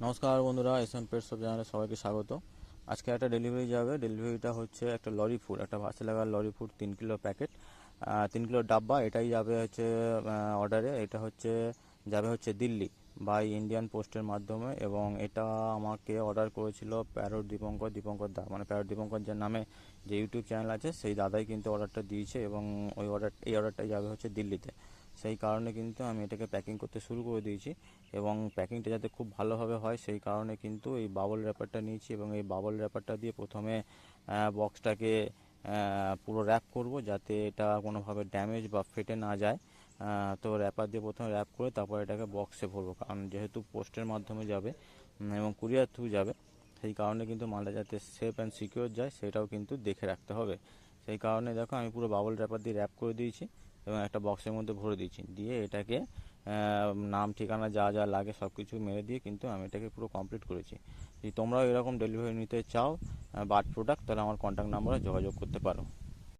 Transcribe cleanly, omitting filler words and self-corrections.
নমস্কার বন্ধুরা, SM pets সব চ্যানেলে সবাইকে স্বাগত। আজকে একটা ডেলিভারি যাবে। ডেলিভারিটা হচ্ছে একটা লরি ফুড, একটা ভাসে লাগা লরি ফুড 3 কিলো প্যাকেট, 3 কিলো ডাব্বা। এটাই যাবে হচ্ছে অর্ডারে। এটা হচ্ছে যাবে হচ্ছে দিল্লি বাই ইন্ডিয়ান পোস্টের মাধ্যমে। এবং এটা আমাকে অর্ডার করেছিল প্যারট দীপঙ্কর দা, মানে প্যারট দীপঙ্কর যে নামে যে ইউটিউব চ্যানেল আছে সেই দাদাই কিন্তু অর্ডারটা দিয়েছে। এবং এই অর্ডারটাই যাবে হচ্ছে দিল্লিতে। সেই কারণে কিন্তু আমি এটাকে প্যাকিং করতে শুরু করে দিয়েছি। এবং প্যাকিংটা যাতে খুব ভালোভাবে হয় সেই কারণে কিন্তু এই বাবল র্যাপারটা নিয়েছি। এবং এই বাবল র্যাপারটা দিয়ে প্রথমে বক্সটাকে পুরো র্যাপ করব, যাতে এটা কোনোভাবে ড্যামেজ বা ফেটে না যায়। তো র্যাপার দিয়ে প্রথমে র্যাপ করে তারপর এটাকে বক্সে ভরবো, কারণ যেহেতু পোস্টের মাধ্যমে যাবে এবং কুরিয়ার থ্রু যাবে, সেই কারণে কিন্তু মালটা যাতে সেফ অ্যান্ড সিকিউর যায় সেটাও কিন্তু দেখে রাখতে হবে। সেই কারণে দেখো আমি পুরো বাবল র্যাপার দিয়ে র্যাপ করে দিয়েছি এবং একটা বক্সের মধ্যে ভরে দিয়েছি। দিয়ে এটাকে নাম ঠিকানা যা যা লাগে সব কিছু মেরে দিয়ে কিন্তু আমি এটাকে পুরো কমপ্লিট করেছি। যদি তোমরাও এরকম ডেলিভারি নিতে চাও বার্ড প্রোডাক্ট, তাহলে আমার কন্ট্যাক্ট নাম্বারে যোগাযোগ করতে পারো।